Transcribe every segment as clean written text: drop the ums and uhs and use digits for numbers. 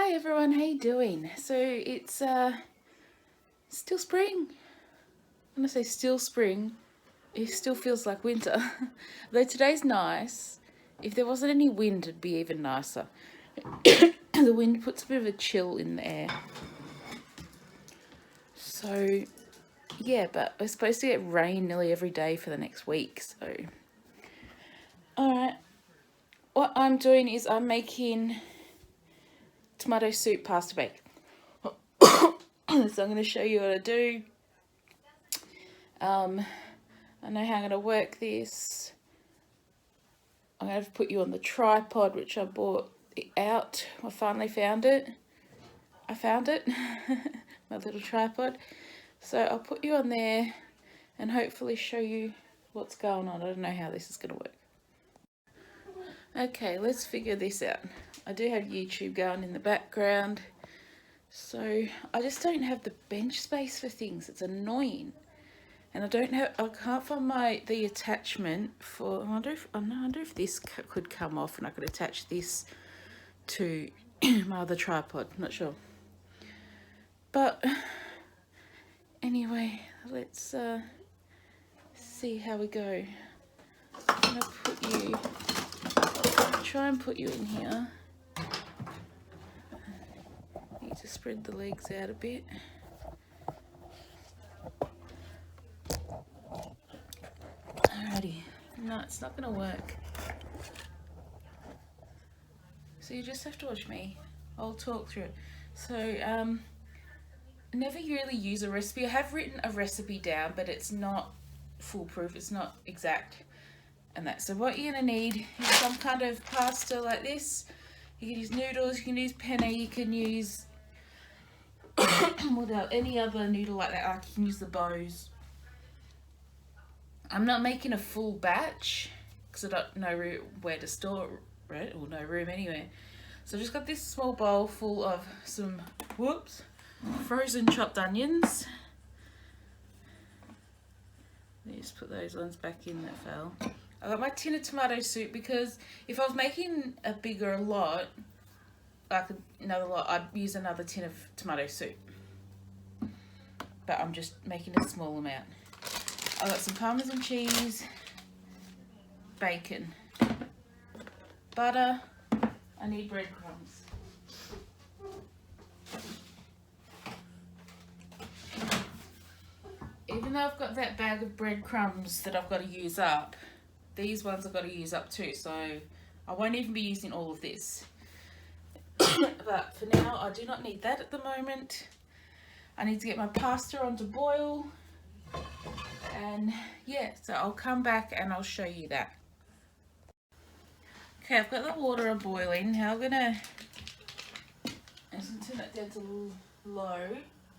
Hi everyone, how you doing? So it's still spring. When I say still spring, it still feels like winter. Though today's nice. If there wasn't any wind, it'd be even nicer. The wind puts a bit of a chill in the air. So yeah, but we're supposed to get rain nearly every day for the next week. So alright. What I'm doing is I'm making tomato soup pasta bake. So I'm going to show you what I do. I know how I'm going to work this. I'm going to put you on the tripod, which I bought out. I finally found it. I found it. My little tripod. So I'll put you on there and hopefully show you what's going on. I don't know how this is going to work. Okay, let's figure this out. I do have YouTube going in the background. So I just don't have the bench space for things. It's annoying. And I can't find the attachment for, I wonder if this could come off and I could attach this to my other tripod, I'm not sure. But anyway, let's see how we go. I'm gonna try and put you in here. Need to spread the legs out a bit. Alrighty, no, it's not gonna work. So you just have to watch me. I'll talk through it. So, never really use a recipe. I have written a recipe down, but it's not foolproof. It's not exact and that. So what you're gonna need is some kind of pasta like this. You can use noodles, you can use penne, you can use any other noodle like that. You can use the bows. I'm not making a full batch because I don't know where to store it, or no room anywhere. So I just got this small bowl full of some frozen chopped onions. Let me just put those ones back in that fell. I got my tin of tomato soup because if I was making a bigger lot, like another lot, I'd use another tin of tomato soup. But I'm just making a small amount. I got some Parmesan cheese, bacon, butter. I need breadcrumbs. Even though I've got that bag of breadcrumbs that I've got to use up, these ones I've got to use up too, so I won't even be using all of this. But for now, I do not need that at the moment. I need to get my pasta on to boil. And yeah, so I'll come back and I'll show you that. Okay, I've got the water on boiling. Now I'm gonna turn it down to low.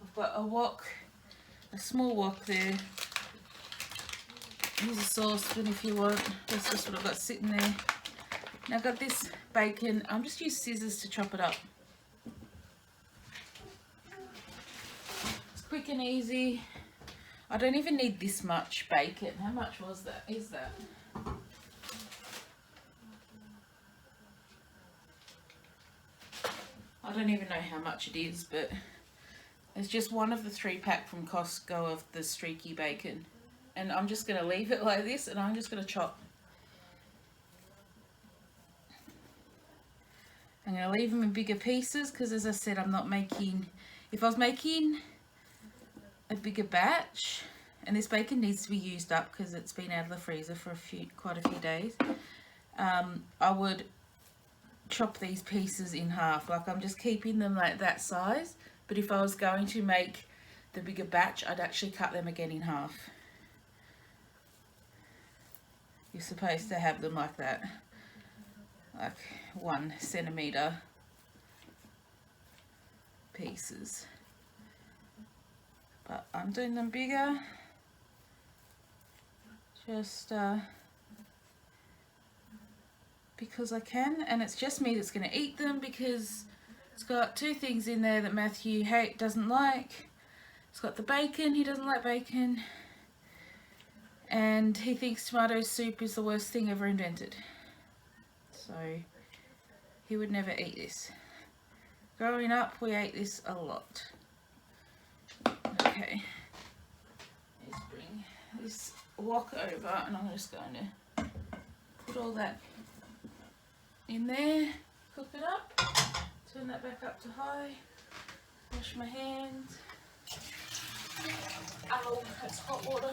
I've got a small wok there. Use a saucepan if you want. That's just what I've got sitting there. Now I've got this bacon. I'm just use scissors to chop it up. It's quick and easy. I don't even need this much bacon. How much was that? Is that? I don't even know how much it is, but it's just one of the 3-pack from Costco of the streaky bacon. And I'm just going to leave it like this and I'm just going to chop. I'm going to leave them in bigger pieces because, as I said, I'm not making... If I was making a bigger batch, and this bacon needs to be used up because it's been out of the freezer for quite a few days, I would chop these pieces in half. Like, I'm just keeping them like that size, but if I was going to make the bigger batch, I'd actually cut them again in half. You're supposed to have them like that, like 1 centimeter pieces, but I'm doing them bigger just because I can, and it's just me that's going to eat them because it's got 2 things in there that Matthew doesn't like. It's got the bacon, he doesn't like bacon, and he thinks tomato soup is the worst thing ever invented. So he would never eat this. Growing up, we ate this a lot. Okay, let's bring this wok over, and I'm just going to put all that in there, cook it up, turn that back up to high, wash my hands. Oh, that's hot water.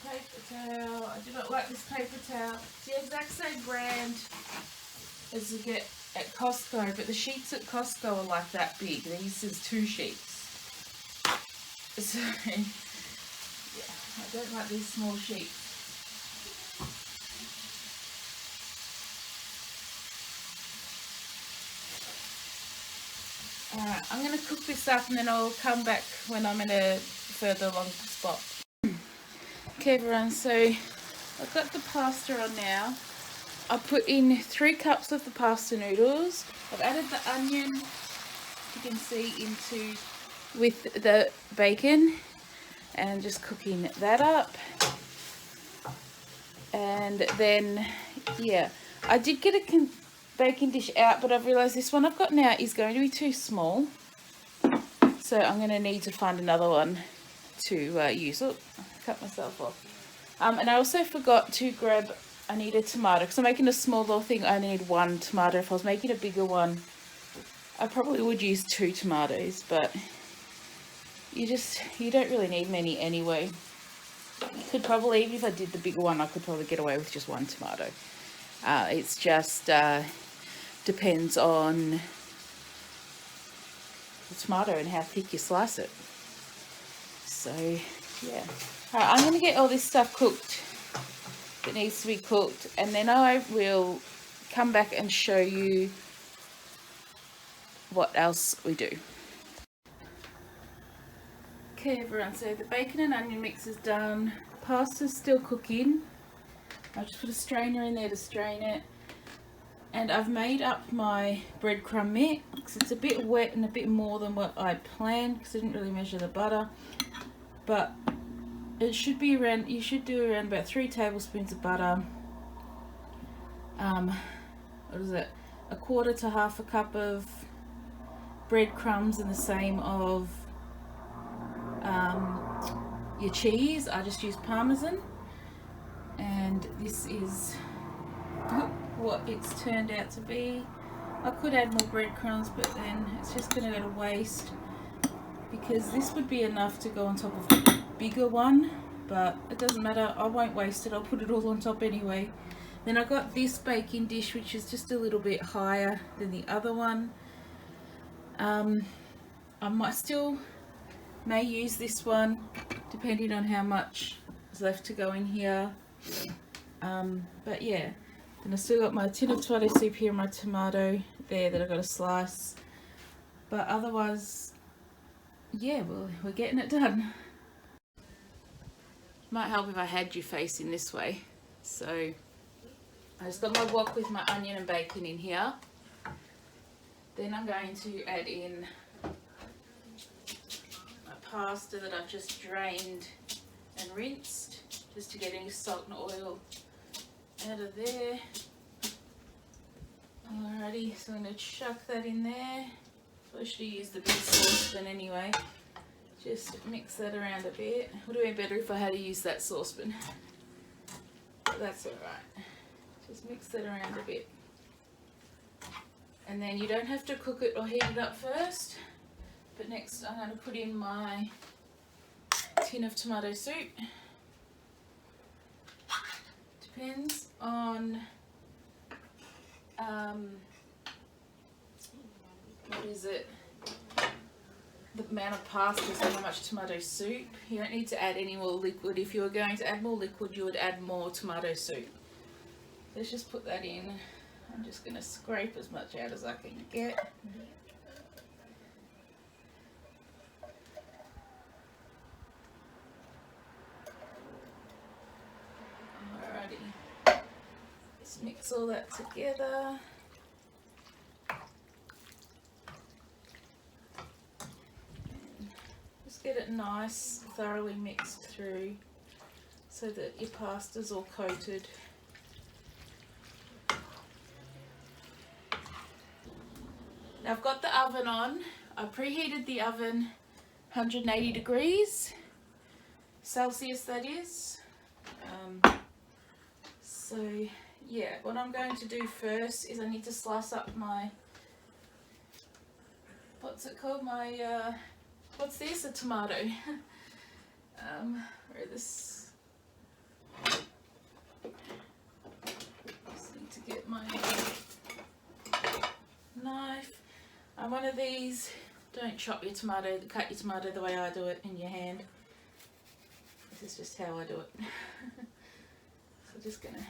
Paper towel. I do not like this paper towel. It's the exact same brand as you get at Costco, but the sheets at Costco are like that big. These is 2 sheets. So, yeah, I don't like these small sheets. Alright, I'm going to cook this up and then I'll come back when I'm in a further along spot. Okay everyone, so I've got the pasta on now. I put in 3 cups of the pasta noodles. I've added the onion, you can see, into with the bacon, and just cooking that up. And then, yeah, I did get a baking dish out, but I've realised this one I've got now is going to be too small. So I'm going to need to find another one to use. Oh, cut myself off. And I also forgot to grab, I need a tomato, because I'm making a small little thing. I only need 1 tomato. If I was making a bigger one, I probably would use 2 tomatoes, but you don't really need many anyway. You could probably, even if I did the bigger one, I could probably get away with just 1 tomato. It's just depends on the tomato and how thick you slice it. So yeah, alright, I'm going to get all this stuff cooked that needs to be cooked, and then I will come back and show you what else we do. Okay everyone, so the bacon and onion mix is done. Pasta's still cooking. I'll just put a strainer in there to strain it. And I've made up my breadcrumb mix. It's a bit wet and a bit more than what I planned because I didn't really measure the butter. But it should be around, you should do around about 3 tablespoons of butter. What is it? 1/4 to 1/2 cup of breadcrumbs, and the same of your cheese. I just use Parmesan. And this is what it's turned out to be. I could add more breadcrumbs, but then it's just going to go to waste, because this would be enough to go on top of the bigger one, but it doesn't matter, I won't waste it, I'll put it all on top anyway. Then I got this baking dish, which is just a little bit higher than the other one. I might still may use this one depending on how much is left to go in here. But yeah, then I still got my tin of tomato soup here and my tomato there that I've got to slice. But otherwise, yeah, well, we're getting it done. Might help if I had you facing this way. So I just got my wok with my onion and bacon in here. Then I'm going to add in my pasta that I've just drained and rinsed, just to get any salt and oil out of there. Alrighty, so I'm going to chuck that in there. I should use the big saucepan anyway. Just mix that around a bit. Would have been better if I had to use that saucepan, but that's alright. Just mix that around a bit. And then you don't have to cook it or heat it up first. But next I'm going to put in my tin of tomato soup. Depends on what is it? The amount of pasta, so how much tomato soup. You don't need to add any more liquid. If you were going to add more liquid, you would add more tomato soup. Let's just put that in. I'm just going to scrape as much out as I can get. Alrighty. Just mix all that together. Get it nice, thoroughly mixed through, so that your pasta's all coated. Now I've got the oven on. I preheated the oven 180 degrees Celsius, that is. So yeah, what I'm going to do first is I need to slice up my, what's it called, my what's this, a tomato. Where this, just need to get my knife. One of these, don't chop your tomato, cut your tomato the way I do it in your hand. This is just how I do it. So just gonna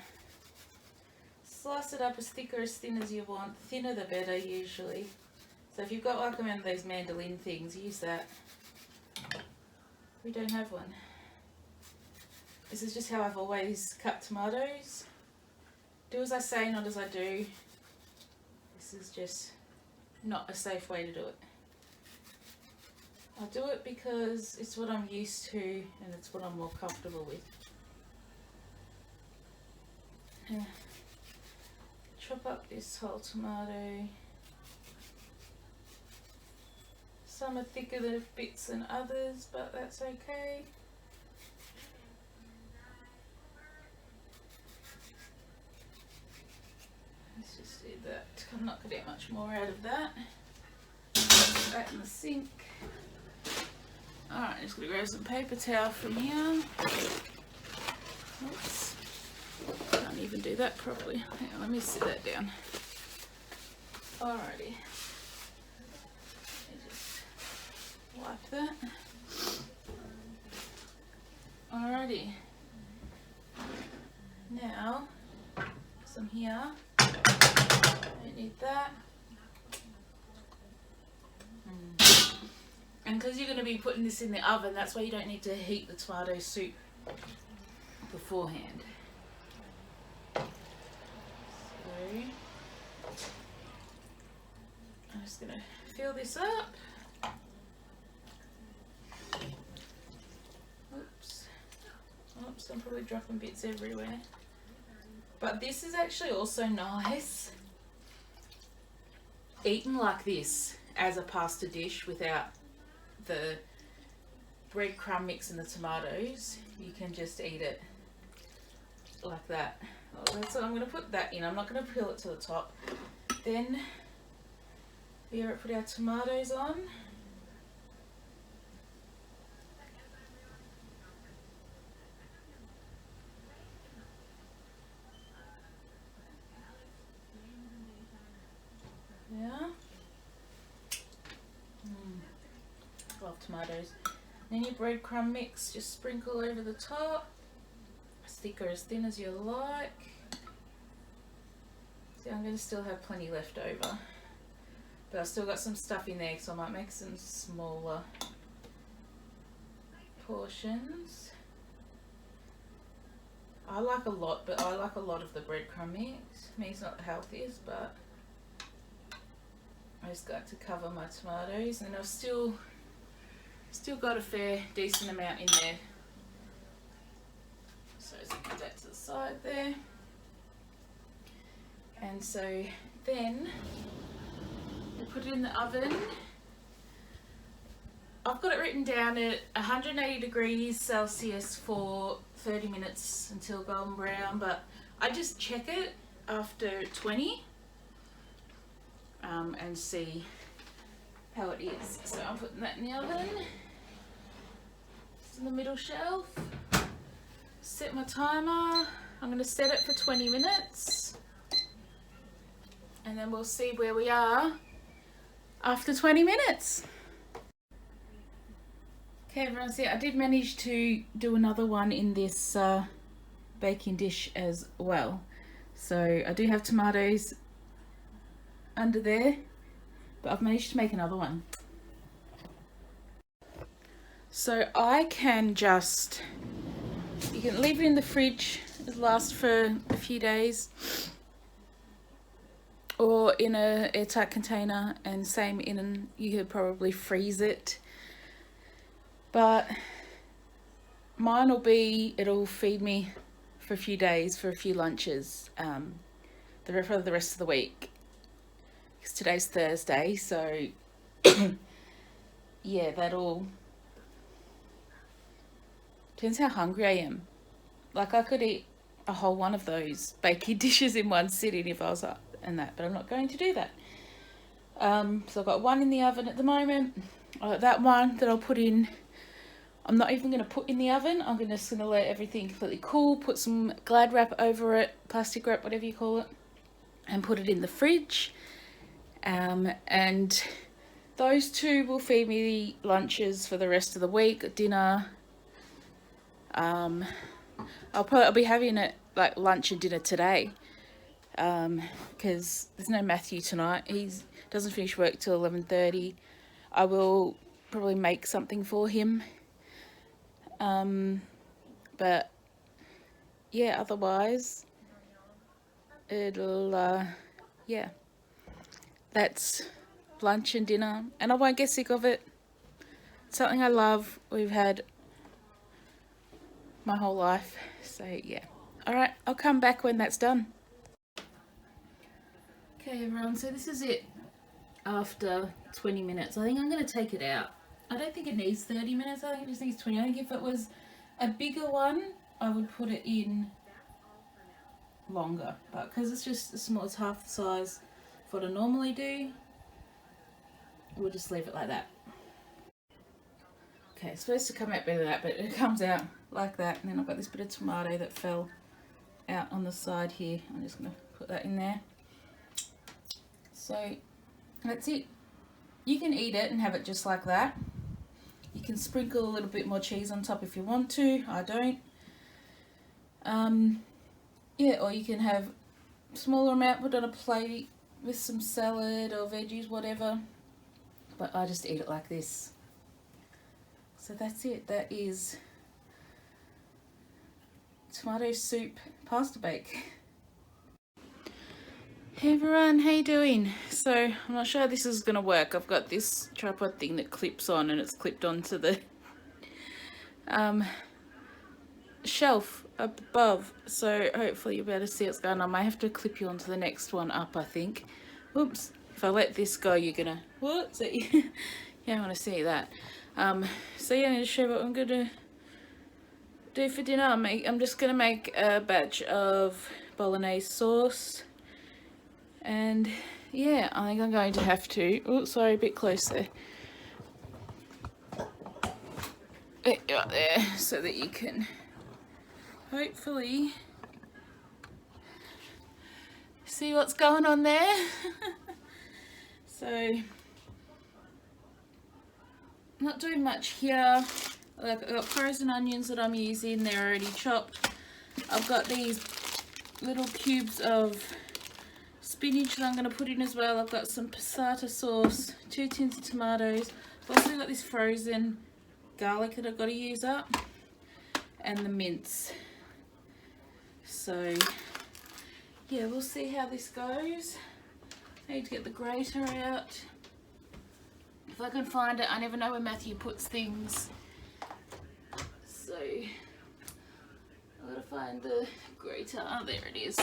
slice it up as thick or as thin as you want. The thinner the better usually. So if you've got like one of those mandolin things, use that. We don't have one. This is just how I've always cut tomatoes. Do as I say, not as I do. This is just not a safe way to do it. I do it because it's what I'm used to and it's what I'm more comfortable with. Yeah. Chop up this whole tomato. Some are thicker bits than others, but that's okay. Let's just do that. I'm not going to get much more out of that. Put that in the sink. Alright, just going to grab some paper towel from here. Oops. Can't even do that properly. Hang on, let me sit that down. Alrighty. Let me just wipe that. Alrighty. Now, some here. Don't need that. And because you're going to be putting this in the oven, that's why you don't need to heat the tomato soup beforehand. So, I'm just going to fill this up. Oops. Oops, I'm probably dropping bits everywhere. But this is actually also nice, eaten like this as a pasta dish without the breadcrumb mix and the tomatoes. You can just eat it like that. Oh, that's what I'm going to put that in. I'm not going to peel it to the top. Then we put our tomatoes on. Yeah. Love tomatoes. Then your breadcrumb mix, just sprinkle over the top. As thick or as thin as you like. See, I'm going to still have plenty left over. But I've still got some stuff in there, so I might make some smaller portions. I like a lot, but I like a lot of the breadcrumb mix. Me, it's not the healthiest, but I just got to cover my tomatoes, and I've still got a fair decent amount in there. So just put that to the side there. And so then we put it in the oven. I've got it written down at 180 degrees Celsius for 30 minutes until golden brown, but I just check it after 20 and see how it is. So I'm putting that in the oven. It's in the middle shelf. Set my timer. I'm going to set it for 20 minutes. And then we'll see where we are after 20 minutes. Okay everyone, see I did manage to do another one in this baking dish as well. So I do have tomatoes under there, but I've managed to make another one. So I can just, you can leave it in the fridge, it'll last for a few days, or in a airtight container, and same you could probably freeze it. But mine will be, it'll feed me for a few days, for a few lunches, for the rest of the week. Because today's Thursday, so yeah, that'll, depends how hungry I am. Like I could eat a whole one of those baking dishes in one sitting if I was up and that, but I'm not going to do that. So I've got one in the oven at the moment. I got that one that I'll put in. I'm not even going to put in the oven. I'm just going to let everything completely cool, put some Glad wrap over it, plastic wrap, whatever you call it, and put it in the fridge. And those two will feed me lunches for the rest of the week, dinner. I'll be having it like lunch and dinner today, because there's no Matthew tonight. He doesn't finish work till 11:30. I will probably make something for him. But yeah, otherwise it'll yeah, that's lunch and dinner, and I won't get sick of it. It's something I love. We've had my whole life, so yeah. All right, I'll come back when that's done. Okay everyone, so this is it after 20 minutes. I think I'm going to take it out. I don't think it needs 30 minutes, I think it just needs 20. I think if it was a bigger one, I would put it in longer, but because it's just small, it's half the size of what I normally do, we'll just leave it like that. Okay, it's supposed to come out better than that, but it comes out like that. And then I've got this bit of tomato that fell out on the side here. I'm just going to put that in there. So that's it. You can eat it and have it just like that. You can sprinkle a little bit more cheese on top if you want to. I don't. Yeah, or you can have a smaller amount, put on a plate with some salad or veggies, whatever. But I just eat it like this. So that's it. That is tomato soup pasta bake. Hey everyone, how you doing? So I'm not sure how this is going to work. I've got this tripod thing that clips on, and it's clipped onto the shelf above, so hopefully you'll be able to see what's going on. I might have to clip you onto the next one up, I think. Oops, if I let this go, you're gonna, what? So you don't want to see that. So yeah, I'm gonna show you what I'm gonna do for dinner. I'm just gonna make a batch of bolognese sauce, and yeah, I think I'm going to have to, oh sorry, a bit close there. Right there, so that you can hopefully see what's going on there. So not doing much here. Like, I've got frozen onions that I'm using, they're already chopped. I've got these little cubes of spinach that I'm going to put in as well. I've got some passata sauce, 2 tins of tomatoes. I've also got this frozen garlic that I've got to use up, and the mince. So yeah, we'll see how this goes. I need to get the grater out if I can find it. I never know where Matthew puts things, so I've got to find the grater. Oh, there it is.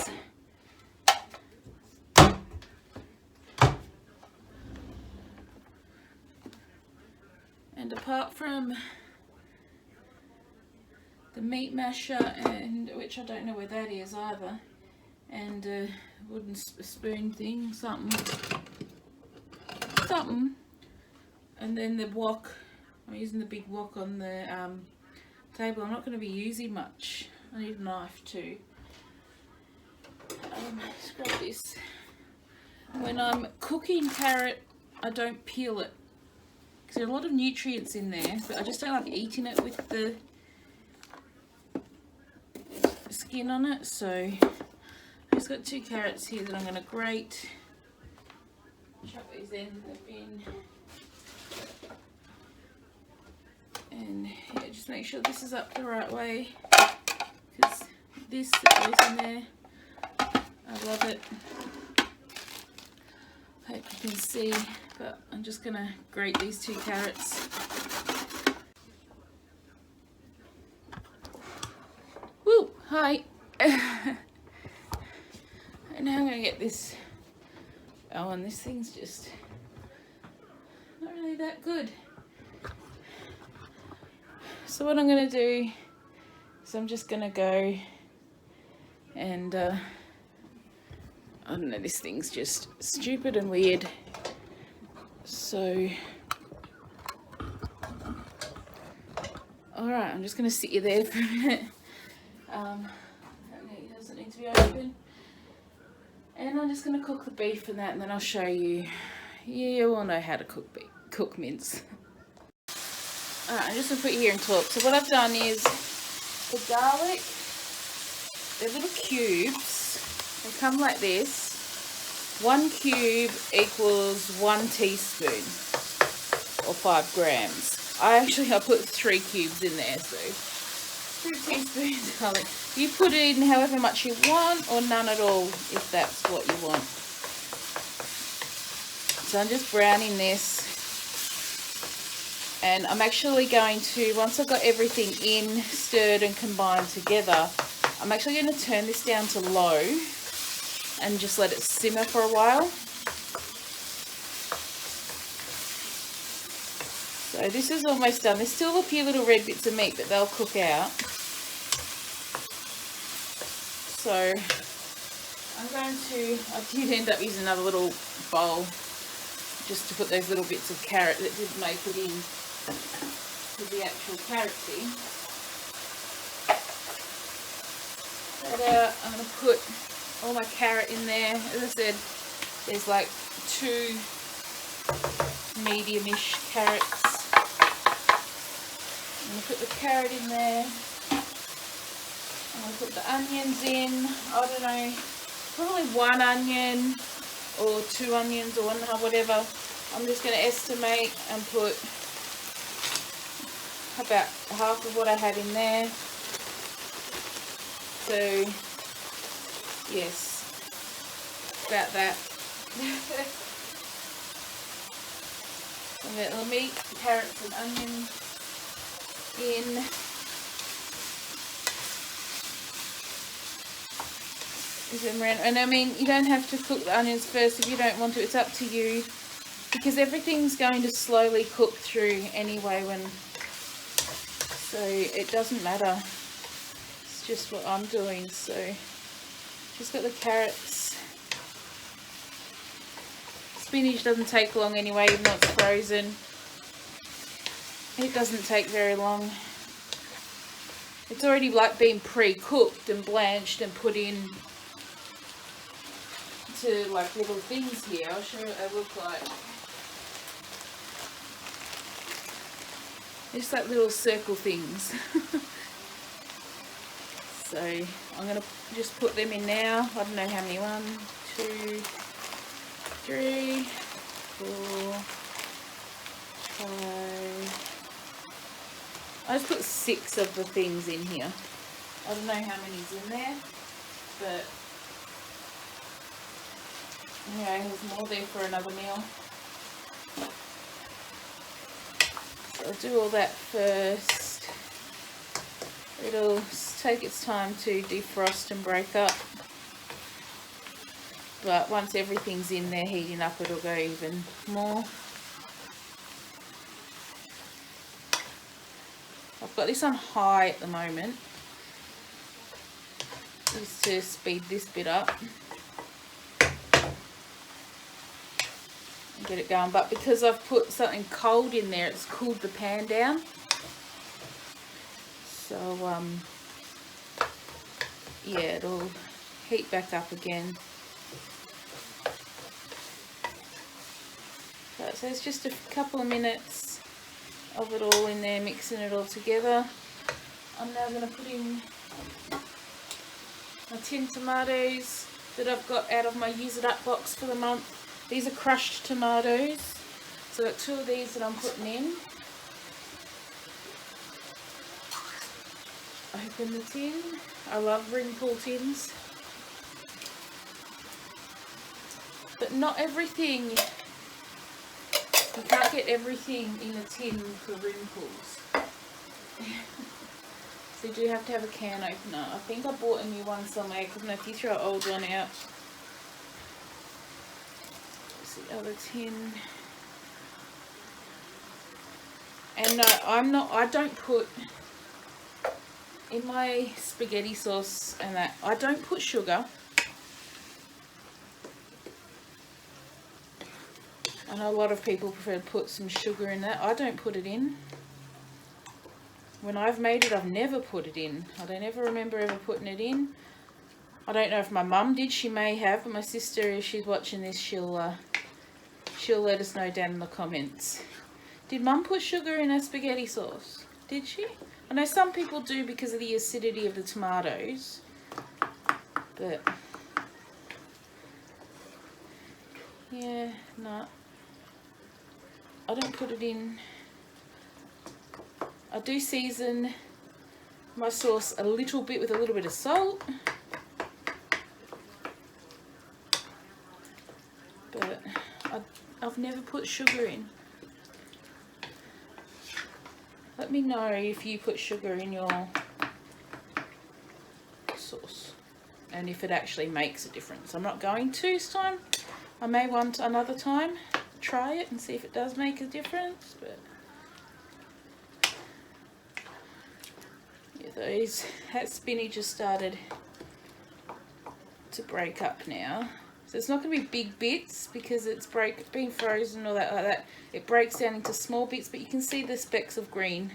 And apart from the meat masher, and which I don't know where that is either, and a wooden spoon thing, something, and then the wok. I'm using the big wok on the table. I'm not going to be using much. I need a knife too. Let's grab this. When I'm cooking carrot, I don't peel it, because there are a lot of nutrients in there, but I just don't like eating it with the skin on it. So I've just got 2 carrots here that I'm going to grate. Chuck these in the bin. And yeah, just make sure this is up the right way, because this that goes in there, I love it. Hope you can see, but I'm just going to grate these 2 carrots. Hi. And now I'm going to get this. Oh, and this thing's just not really that good. So what I'm going to do is I'm just going to go and I don't know, this thing's just stupid and weird. So alright, I'm just going to sit you there for a minute. It doesn't need to be open. And I'm just going to cook the beef and that, and then I'll show you. You all know how to cook mince. Alright, I'm just going to put you here and talk. So what I've done is the garlic, they're little cubes. They come like this. 1 cube equals 1 teaspoon or 5 grams. I put 3 cubes in there, so 3 teaspoons of garlic. You put it in however much you want, or none at all if that's what you want. So I'm just browning this, and I'm actually going to, once I've got everything in, stirred and combined together, I'm actually going to turn this down to low and just let it simmer for a while. So this is almost done. There's still a few little red bits of meat, but they'll cook out. So I'm going to, I did end up using another little bowl just to put those little bits of carrot that did make it in to the actual carrot thing. But I'm going to put all my carrot in there. As I said, there's like 2 medium-ish carrots. I'm going to put the carrot in there. I'm going to put the onions in. I don't know, probably 1 onion or 2 onions or 1, whatever. I'm just going to estimate and put about half of what I had in there. So, yes, about that. I'm going to meat, carrots and onions in. And I mean, you don't have to cook the onions first if you don't want to. It's up to you, because everything's going to slowly cook through anyway so it doesn't matter. It's just what I'm doing. So just got the carrots. Spinach doesn't take long anyway, even though it's frozen. It doesn't take very long. It's already like been pre-cooked and blanched and put in to like little things here. I'll show you what they look like. Just like little circle things. So I'm going to just put them in now. I don't know how many. 1, 2, 3, 4, 5. I just put 6 of the things in here. I don't know how many's in there, but anyway, there's more there for another meal. So I'll do all that first. It'll take its time to defrost and break up. But once everything's in there heating up, it'll go even more. I've got this on high at the moment, just to speed this bit up and get it going. But because I've put something cold in there, it's cooled the pan down. So yeah, it'll heat back up again. So it's just a couple of minutes of it all in there, mixing it all together. I'm now going to put in my tin tomatoes that I've got out of my use it up box for the month. These are crushed tomatoes, so I've got 2 of these that I'm putting in. Open the tin. I love ring pull tins, but not everything. You can't get everything in a tin for ring pulls. So you do have to have a can opener. I think I bought a new one somewhere because if you throw an old one out. What's the other tin? And no, I don't put, in my spaghetti sauce and that, I don't put sugar. I know a lot of people prefer to put some sugar in that. I don't put it in. When I've made it, I've never put it in. I don't ever remember ever putting it in. I don't know if my mum did. She may have. But my sister, if she's watching this, she'll let us know down in the comments. Did Mum put sugar in her spaghetti sauce? Did she? I know some people do because of the acidity of the tomatoes. But yeah, no. I don't put it in. I do season my sauce a little bit with a little bit of salt. But I've never put sugar in. Let me know if you put sugar in your sauce and if it actually makes a difference. I'm not going to this time. I may want another time try it and see if it does make a difference. But yeah, that spinach has started to break up now. So it's not going to be big bits because it's being frozen or that like that. It breaks down into small bits, but you can see the specks of green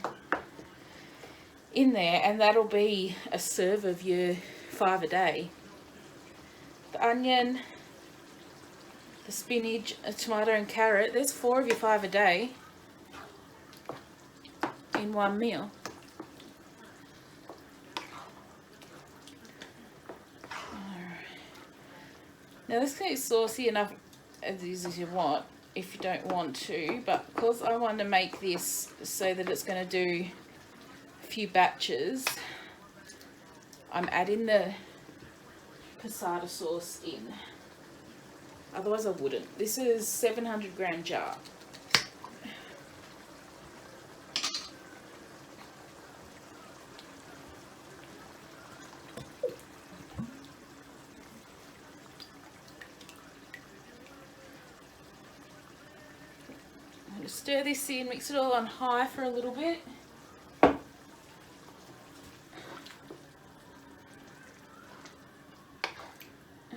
in there, and that'll be a serve of your 5 a day. The onion, the spinach, a tomato and carrot, there's 4 of your 5 a day in one meal. Now this can be saucy enough as you want, if you don't want to, but because I want to make this so that it's going to do a few batches, I'm adding the passata sauce in. Otherwise I wouldn't. This is 700-gram jar. Stir this in, mix it all on high for a little bit. And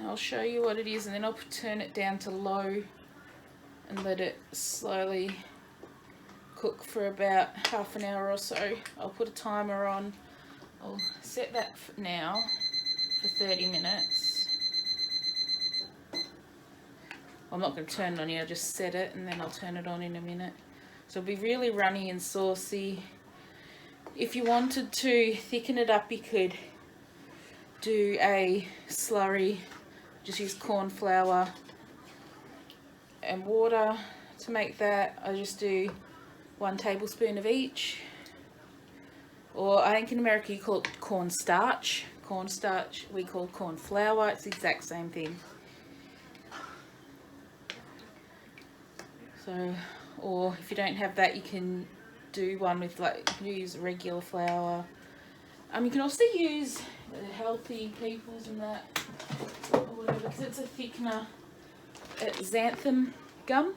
I'll show you what it is, and then I'll turn it down to low and let it slowly cook for about half an hour or so. I'll put a timer on. I'll set that now for 30 minutes. I'm not going to turn it on here, I'll just set it and then I'll turn it on in a minute. So it'll be really runny and saucy. If you wanted to thicken it up, you could do a slurry. Just use corn flour and water to make that. I just do 1 tablespoon of each. Or I think in America you call it cornstarch. Cornstarch we call corn flour. It's the exact same thing. So, or if you don't have that, you can do one with, like, use regular flour. You can also use the healthy people's and that, or whatever, because it's a thickener. It's xanthan gum.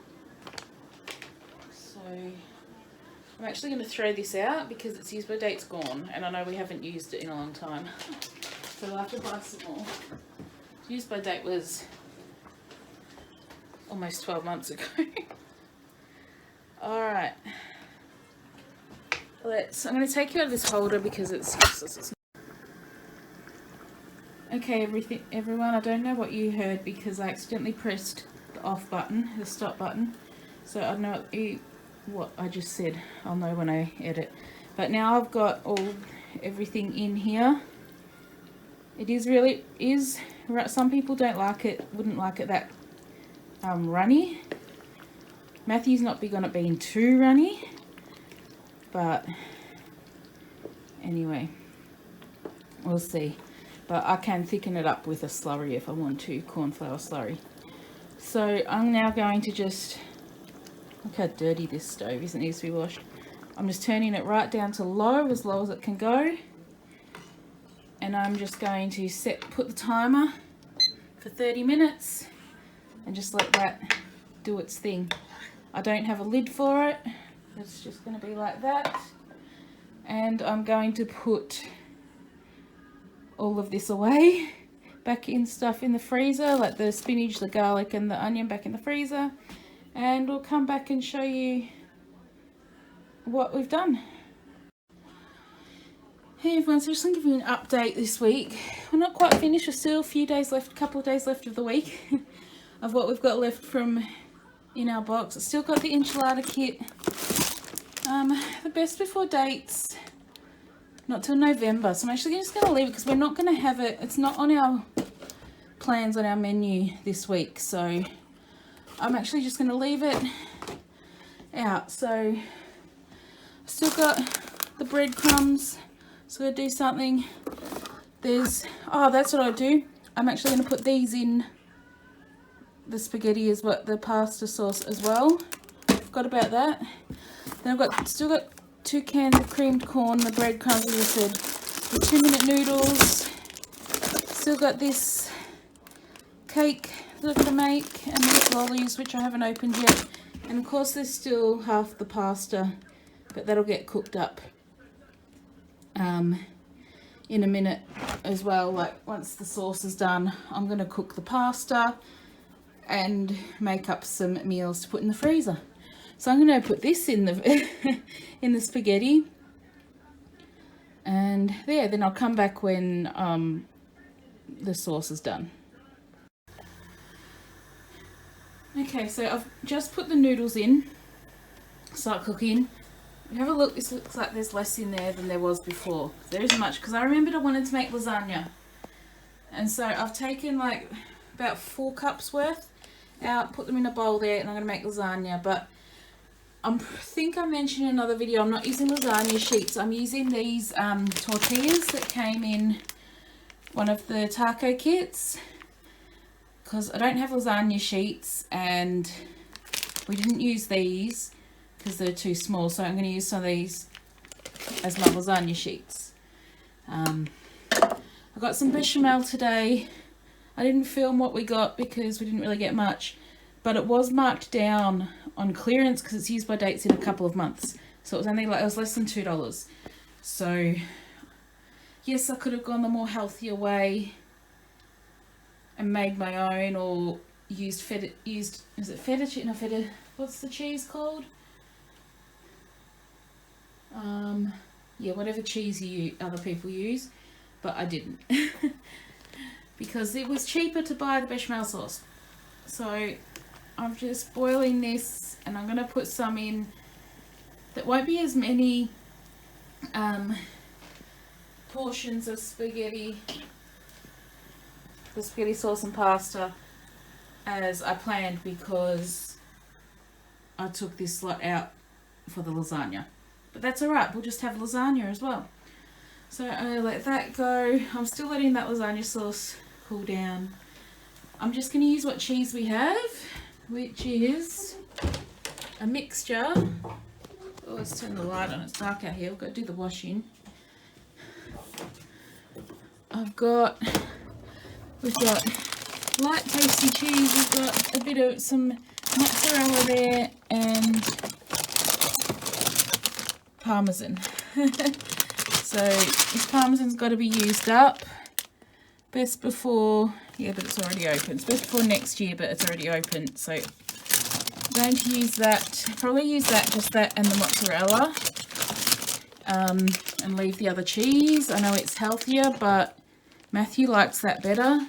So I'm actually going to throw this out because its use by date's gone, and I know we haven't used it in a long time. So we'll have to buy some more. Use by date was almost 12 months ago. Alright, I'm going to take you out of this holder because it's useless. Okay, everyone, I don't know what you heard because I accidentally pressed the off button, the stop button. So I don't know what I just said. I'll know when I edit. But now I've got everything in here. It is some people don't like it, wouldn't like it that runny. Matthew's not big on it being too runny, but anyway, we'll see. But I can thicken it up with a slurry if I want to, cornflour slurry. So I'm now going to just, look how dirty this stove is, it needs to be washed. I'm just turning it right down to low as it can go. and I'm just going to put the timer for 30 minutes and just let that do its thing. I don't have a lid for it. It's just going to be like that. And I'm going to put all of this away, back in stuff in the freezer, like the spinach, the garlic and the onion back in the freezer. And we'll come back and show you what we've done. Hey everyone, so just going to give you an update this week. We're not quite finished, we're still a few days left, a couple of days left of the week of what we've got left from in our box. I've still got the enchilada kit. The best before dates, not till November, so I'm actually just going to leave it because we're not going to have it. It's not on our plans on our menu this week, so I'm actually just going to leave it out. So I've still got the breadcrumbs. So I'm going to do something. There's, oh, that's what I do. I'm actually going to put these in the spaghetti as well, the pasta sauce as well. Forgot about that. Then I've still got 2 cans of creamed corn, the breadcrumbs, as I said, the 2-minute noodles. Still got this cake that I'm going to make, and these lollies, which I haven't opened yet. And of course there's still half the pasta, but that'll get cooked up in a minute as well. Like once the sauce is done, I'm going to cook the pasta and make up some meals to put in the freezer. So I'm going to put this in the in the spaghetti, and there, then I'll come back when the sauce is done. Okay, so I've just put the noodles in, start cooking. Have a look, this looks like there's less in there than there was before. There isn't much, because I remembered I wanted to make lasagna. And so I've taken like about 4 cups worth out, put them in a bowl there, and I'm going to make lasagna. But I think I mentioned in another video, I'm not using lasagna sheets. I'm using these tortillas that came in one of the taco kits, because I don't have lasagna sheets, and we didn't use these because they're too small, so I'm going to use some of these as my lasagna sheets. I got some bechamel today. I didn't film what we got because we didn't really get much, but it was marked down on clearance because it's used by dates in a couple of months, so it was only like, it was less than $2. So yes, I could have gone the more healthier way and made my own, or used feta, is it feta cheese? No, feta, what's the cheese called? Yeah, whatever cheese other people use, but I didn't because it was cheaper to buy the bechamel sauce. So I'm just boiling this, and I'm going to put some in that won't be as many portions of spaghetti, the spaghetti sauce and pasta, as I planned, because I took this lot out for the lasagna. But that's alright, we'll just have lasagna as well. So I let that go. I'm still letting that lasagna sauce cool down. I'm just going to use what cheese we have, which is a mixture. Oh, let's turn the light on, it's dark out here, we've got to do the washing. We've got light tasty cheese, we've got a bit of some mozzarella there, and Parmesan. So this Parmesan's got to be used up. Best before, yeah, but it's already open. It's best before next year, but it's already open. So I'm going to use that, probably use that, just that and the mozzarella, and leave the other cheese. I know it's healthier, but Matthew likes that better.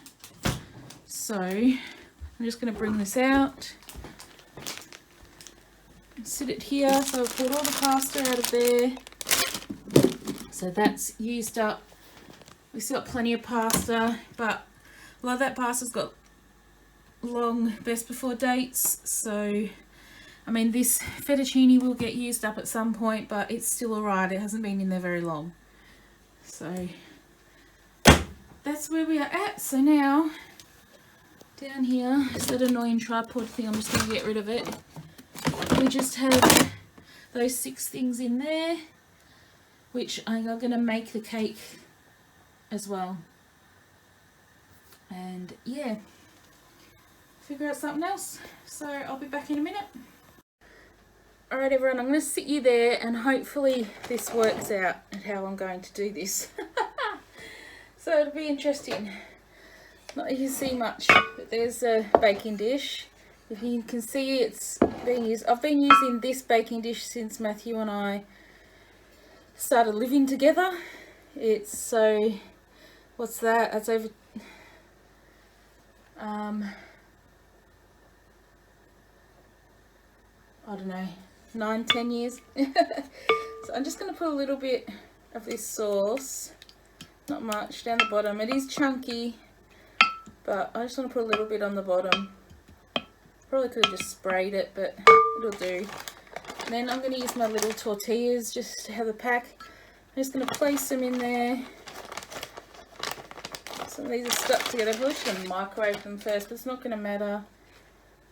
So I'm just going to bring this out. Sit it here. So I've pulled all the pasta out of there, so that's used up. We've still got plenty of pasta, but a lot of that pasta's got long best before dates, so I mean this fettuccine will get used up at some point, but it's still alright, it hasn't been in there very long. So that's where we are at. So now down here is that annoying tripod thing, I'm just going to get rid of it. We just have those 6 things in there, which I'm going to make the cake as well. And yeah, figure out something else. So I'll be back in a minute. Alright everyone, I'm going to sit you there and hopefully this works out and how I'm going to do this. So it'll be interesting. Not that you can see much, but there's a baking dish. If you can see, it's being used. I've been using this baking dish since Matthew and I started living together. It's so, what's that? That's over I don't know, 9-10 years. So I'm just going to put a little bit of this sauce, not much, down the bottom. It is chunky, but I just want to put a little bit on the bottom. Probably could have just sprayed it, but it'll do. And then I'm going to use my little tortillas just to have a pack. I'm just going to place them in there. Some of these are stuck together. I probably should have microwaved them first, but it's not going to matter.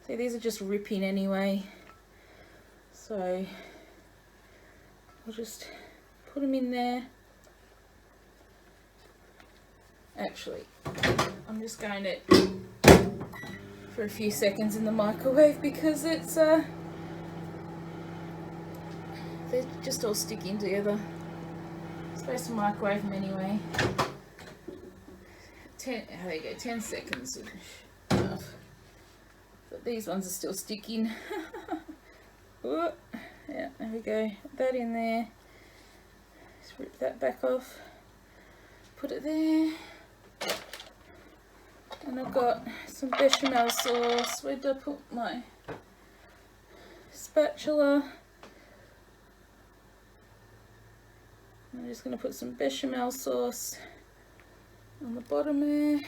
See, these are just ripping anyway. So I'll just put them in there. Actually, I'm just going to for a few seconds in the microwave because it's they're just all sticking together. I'm supposed to microwave them anyway. 10, there you go, 10 seconds enough. But these ones are still sticking. Yeah, there we go. Put that in there. Just rip that back off. Put it there. And I've got some bechamel sauce. Where did I put my spatula? I'm just going to put some bechamel sauce on the bottom there.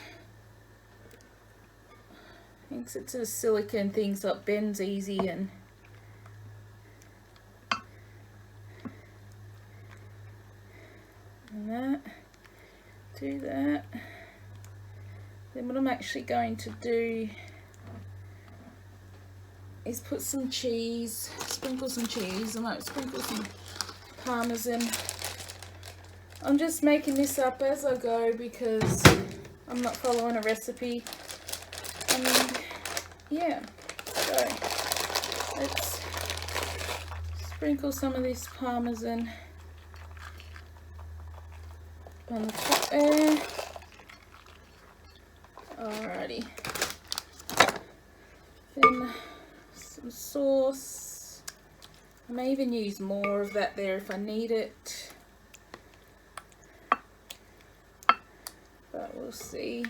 Thanks, it's a silicone thing so it bends easy and that, do that. Then what I'm actually going to do is put some cheese, sprinkle some cheese. I might sprinkle some parmesan. I'm just making this up as I go because I'm not following a recipe. And yeah, so let's sprinkle some of this parmesan on the top there. Alrighty. Then some sauce. I may even use more of that there if I need it. But we'll see.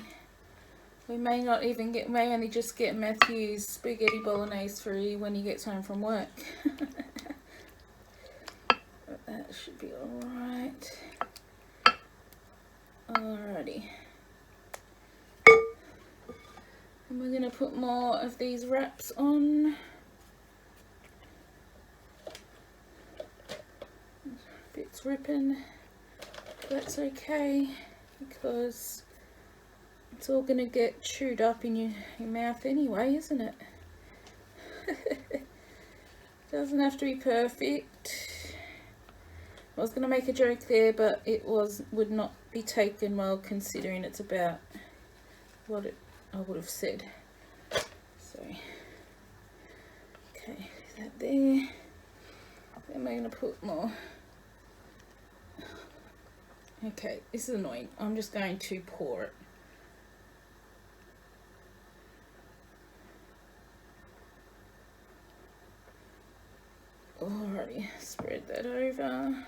We may not even get, may only just get Matthew's spaghetti bolognese free when he gets home from work. But that should be alright. Alrighty. And we're going to put more of these wraps on. Bits ripping. That's okay because it's all going to get chewed up in your mouth anyway, isn't it? Doesn't have to be perfect. I was going to make a joke there, but it would not be taken well considering it's about what I would have said. So, okay, that there. Then we're going to put more. Okay, this is annoying. I'm just going to pour it. Alrighty, spread that over.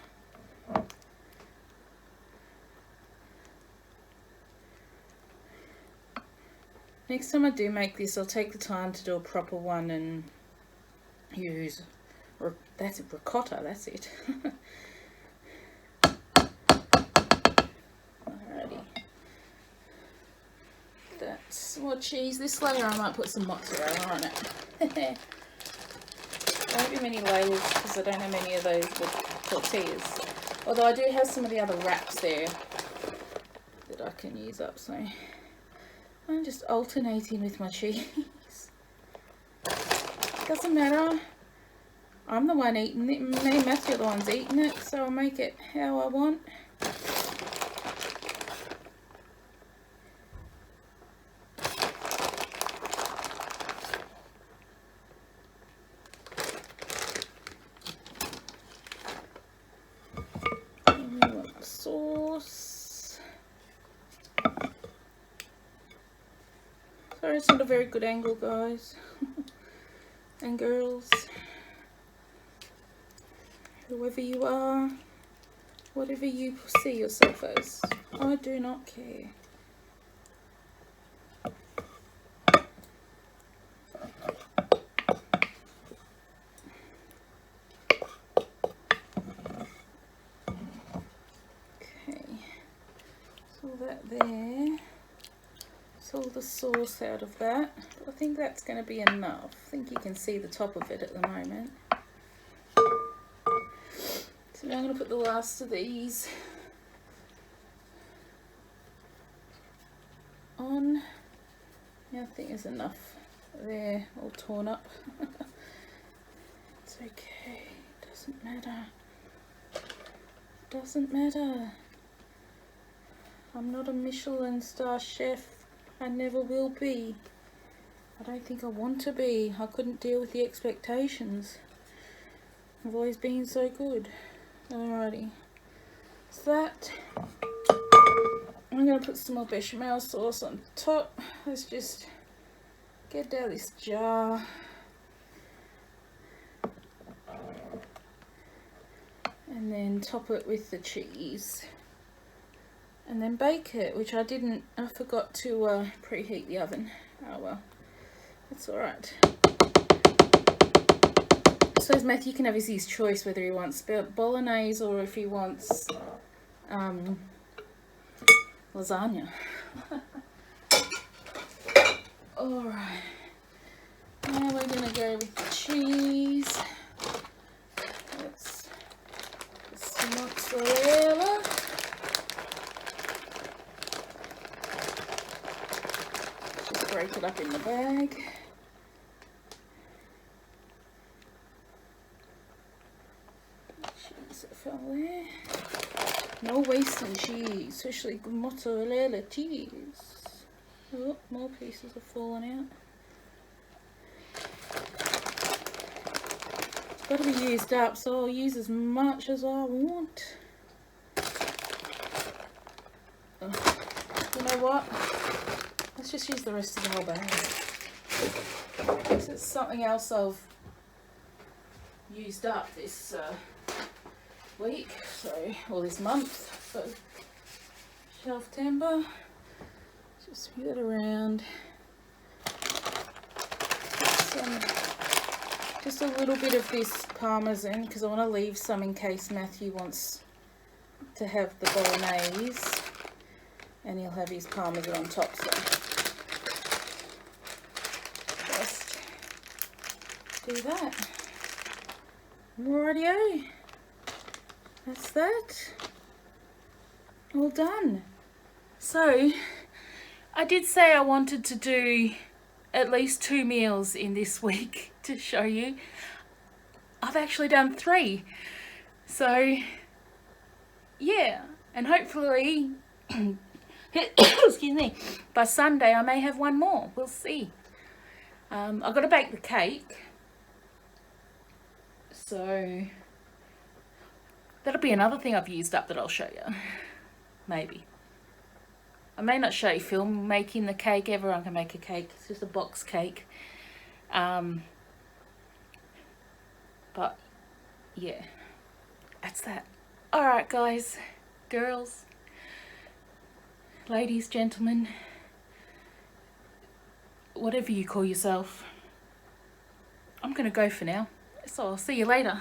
Next time I do make this, I'll take the time to do a proper one and use, that's it, ricotta, that's it. Alrighty. That's more cheese. This layer I might put some mozzarella on it. I don't do many layers because I don't have many of those with tortillas. Although I do have some of the other wraps there that I can use up, so I'm just alternating with my cheese. Doesn't matter. I'm the one eating it. Me and Matthew are the ones eating it, so I'll make it how I want. Sorry, it's not a very good angle, guys and girls. Whoever you are, whatever you see yourself as, I do not care. That there, pull the sauce out of that. I think that's going to be enough. I think you can see the top of it at the moment. So now I'm going to put the last of these on. Yeah, I think there's enough there, all torn up. It's okay, doesn't matter. Doesn't matter. I'm not a Michelin star chef. I never will be. I don't think I want to be. I couldn't deal with the expectations. I've always been so good. Alrighty. So that, I'm going to put some more bechamel sauce on top. Let's just get out of this jar. And then top it with the cheese. And then bake it, which I forgot to preheat the oven. Oh well, that's alright. So as Matthew can have his choice whether he wants bolognese or if he wants lasagna. Alright, now we're going to go with the cheese. That's some mozzarella. Break it up in the bag. Cheese that fell there. No wasting cheese, especially good mozzarella cheese. Oh, more pieces have fallen out. It's got to be used up, so I'll use as much as I want. Oh, you know what? Let's just use the rest of the whole bag. This is something else I've used up this week, or this month. So, Shelftember. Just spread it around. Just a little bit of this parmesan because I want to leave some in case Matthew wants to have the bolognese, and he'll have his parmesan on top. So. Do that. Rightio. That's that. All done. So, I did say I wanted to do at least 2 meals in this week to show you. I've actually done 3. So, yeah. And hopefully, excuse me, by Sunday I may have 1 more. We'll see. I've got to bake the cake. So that'll be another thing I've used up that I'll show you. Maybe. I may not show you film making the cake. Everyone can make a cake. It's just a box cake. But yeah, that's that. Alright guys, girls, ladies, gentlemen, whatever you call yourself, I'm going to go for now. So I'll see you later.